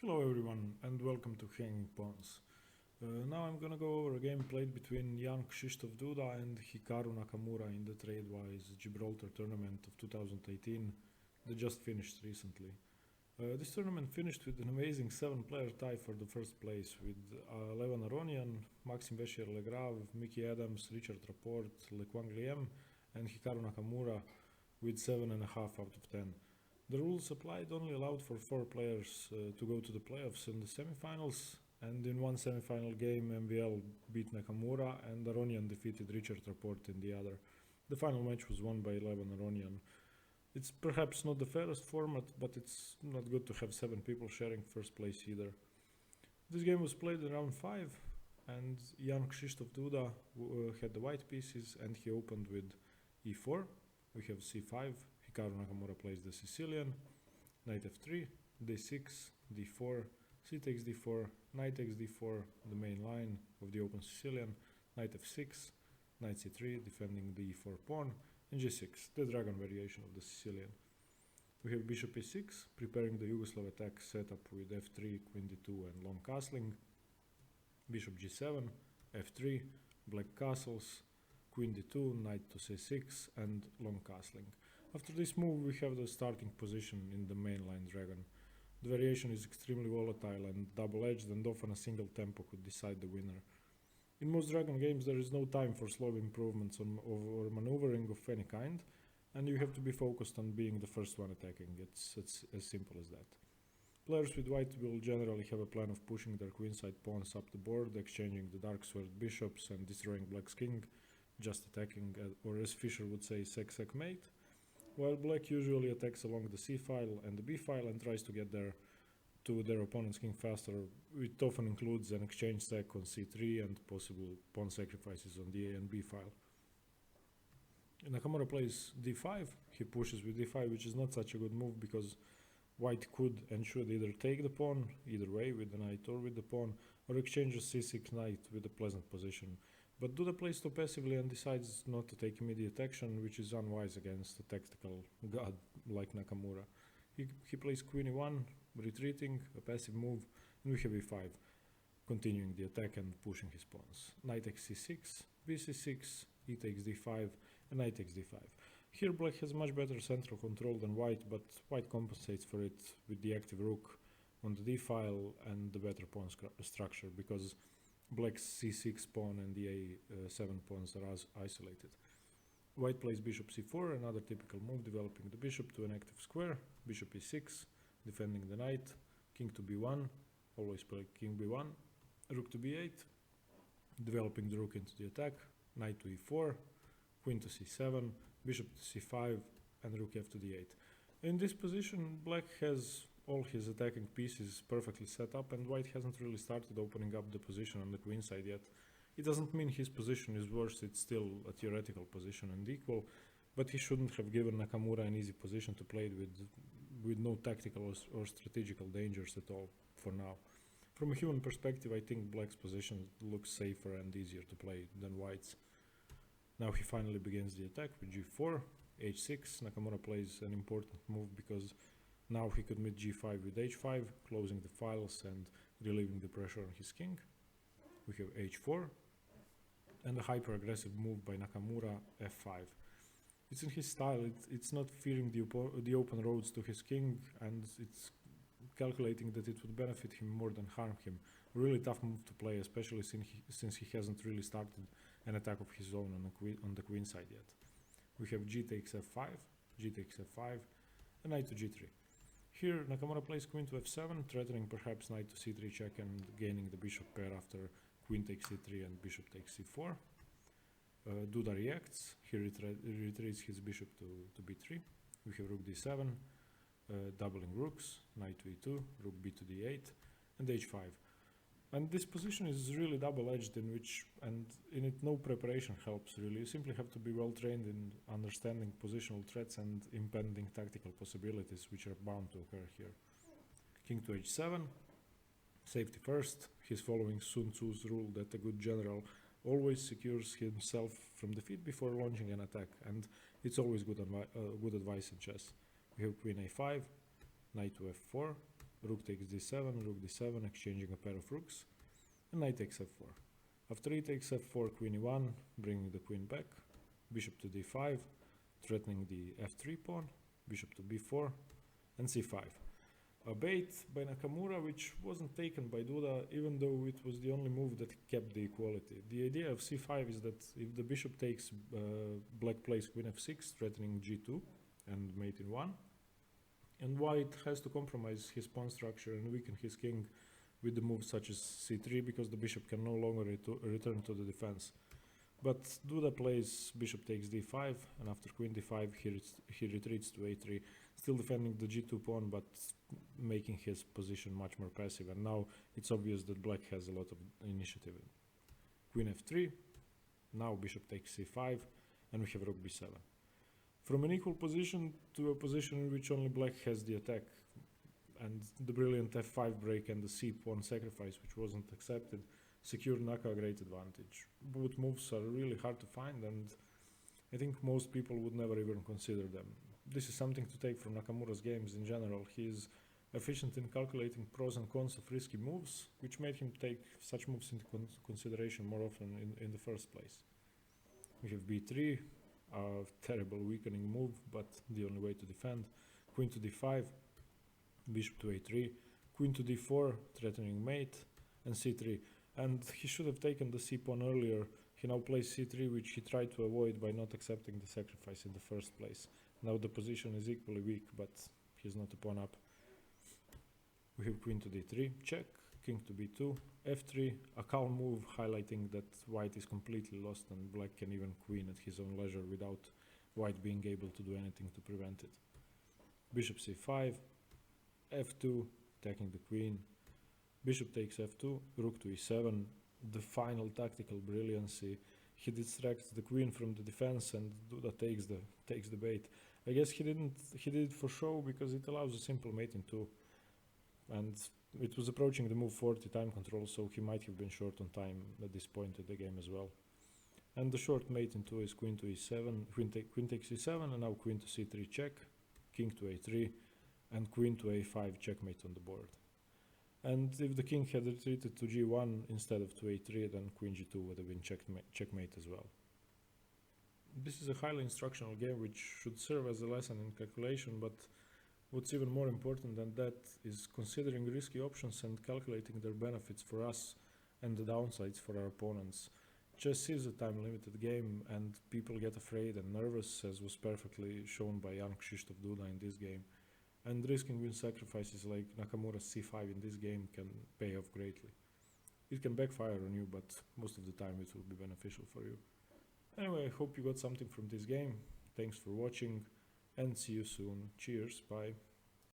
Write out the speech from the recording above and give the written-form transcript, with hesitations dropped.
Hello everyone and welcome to Hanging Pawns. Now I'm gonna go over a game played between young Krzysztof Duda and Hikaru Nakamura in the Tradewise Gibraltar tournament of 2018 that just finished recently. This tournament finished with an amazing 7-player tie for the first place with 11 Aronian, Vachier-Lagrave, Mickey Adams, Richard Rapport, Quang Liem and Hikaru Nakamura with 7.5 out of 10. The rules applied only allowed for 4 players to go to the playoffs in the semifinals, and in one semifinal game MVL beat Nakamura and Aronian defeated Richard Rapport in the other. The final match was won by 11 Aronian. It's perhaps not the fairest format, but it's not good to have 7 people sharing first place either. This game was played in round 5, and young Krzysztof Duda had the white pieces and he opened with e4. We have c5, Hikaru Nakamura plays the Sicilian, knight f3, d6, d4, c takes d4, knight takes d4, the main line of the open Sicilian, knight f6, knight c3, defending the e4 pawn, and g6, the dragon variation of the Sicilian. We have bishop e6, preparing the Yugoslav attack setup with f3, queen d2 and long castling, bishop g7, f3, black castles, queen d2, knight to c6 and long castling. After this move we have the starting position in the mainline dragon. The variation is extremely volatile and double-edged, and often a single tempo could decide the winner. In most dragon games there is no time for slow improvements or maneuvering of any kind, and you have to be focused on being the first one attacking. It's as simple as that. Players with white will generally have a plan of pushing their queenside pawns up the board, exchanging the dark sword bishops and destroying black's king, just attacking, or as Fischer would say, checkmate, while black usually attacks along the c file and the b file and tries to get there to their opponent's king faster. It often includes an exchange sack on c3 and possible pawn sacrifices on the a and b file. Nakamura plays d5, he pushes with d5, which is not such a good move because white could and should either take the pawn, either way with the knight or with the pawn, or exchanges c6 knight with a pleasant position. But Duda plays too passively and decides not to take immediate action, which is unwise against a tactical god like Nakamura. He plays queen e1, retreating, a passive move, and we have e5, continuing the attack and pushing his pawns. Knight takes c6, bc6, e takes d5, and knight takes d5. Here black has much better central control than white, but white compensates for it with the active rook on the d file and the better pawn structure, because black's c6 pawn and the a7 pawns are isolated. White plays bishop c4, another typical move, developing the bishop to an active square, bishop e6, defending the knight, king to b1, always play king b1, rook to b8, developing the rook into the attack, knight to e4, queen to c7, bishop to c5, and rook f to d8. In this position, black has all his attacking pieces perfectly set up, and white hasn't really started opening up the position on the queen side yet. It doesn't mean his position is worse, it's still a theoretical position and equal, but he shouldn't have given Nakamura an easy position to play with no tactical or strategical dangers at all for now. From a human perspective, I think black's position looks safer and easier to play than white's. Now he finally begins the attack with g4, h6. Nakamura plays an important move because now he could meet g5 with h5, closing the files and relieving the pressure on his king. We have h4, and a hyper-aggressive move by Nakamura, f5. It's in his style, it's not fearing the open roads to his king, and it's calculating that it would benefit him more than harm him. A really tough move to play, especially since he hasn't really started an attack of his own on the queen side yet. We have g takes f5, g takes f5, and knight to g3. Here Nakamura plays queen to f7, threatening perhaps knight to c3 check and gaining the bishop pair after queen takes c3 and bishop takes c4. Duda reacts, he retreats his bishop to b3. We have rook d7, doubling rooks, knight to e2, rook b to d8, and h5. And this position is really double-edged, in it no preparation helps really. You simply have to be well trained in understanding positional threats and impending tactical possibilities which are bound to occur here. King to h7, safety first. He's following Sun Tzu's rule that a good general always secures himself from defeat before launching an attack, and it's always good advice in chess. We have queen a5, knight to f4, rook takes d7, rook d7, exchanging a pair of rooks, and knight takes f4. After e takes f4, queen e1, bringing the queen back, bishop to d5, threatening the f3 pawn, bishop to b4, and c5. A bait by Nakamura which wasn't taken by Duda, even though it was the only move that kept the equality. The idea of c5 is that if the bishop takes, black plays queen f6, threatening g2 and mate in 1, and white has to compromise his pawn structure and weaken his king with the moves such as c3, because the bishop can no longer return to the defense. But Duda plays bishop takes d5, and after queen d5 he retreats to a3, still defending the g2 pawn but making his position much more passive, and now it's obvious that black has a lot of initiative. Queen f3, now bishop takes c5, and we have rook b7. From an equal position to a position in which only black has the attack, and the brilliant f5 break and the c pawn sacrifice, which wasn't accepted, secured Naka a great advantage. Both moves are really hard to find, and I think most people would never even consider them. This is something to take from Nakamura's games in general. He is efficient in calculating pros and cons of risky moves, which made him take such moves into consideration more often in the first place. We have b3, a terrible weakening move, but the only way to defend. Queen to d5, bishop to a3, queen to d4, threatening mate, and c3. And he should have taken the c pawn earlier. He now plays c3, which he tried to avoid by not accepting the sacrifice in the first place. Now the position is equally weak, but he's not a pawn up. We have queen to d3, check, king to b2, f3, a calm move highlighting that white is completely lost and black can even queen at his own leisure without white being able to do anything to prevent it. Bishop c5, f2, attacking the queen, bishop takes f2, rook to e7, the final tactical brilliancy. He distracts the queen from the defense and Duda takes the bait. I guess he did it for show because it allows a simple mate in 2. And it was approaching the move 40 time control, so he might have been short on time at this point of the game as well. And the short mate in 2 is queen to e7, queen takes e7, and now queen to c3 check, king to a3, and queen to a5 checkmate on the board. And if the king had retreated to g1 instead of to a3, then queen g2 would have been checkmate as well. This is a highly instructional game which should serve as a lesson in calculation, but what's even more important than that is considering risky options and calculating their benefits for us and the downsides for our opponents. Chess is a time-limited game and people get afraid and nervous, as was perfectly shown by young Krzysztof Duda in this game. And risking win sacrifices like Nakamura's c5 in this game can pay off greatly. It can backfire on you, but most of the time it will be beneficial for you. Anyway, I hope you got something from this game. Thanks for watching and see you soon. Cheers, bye.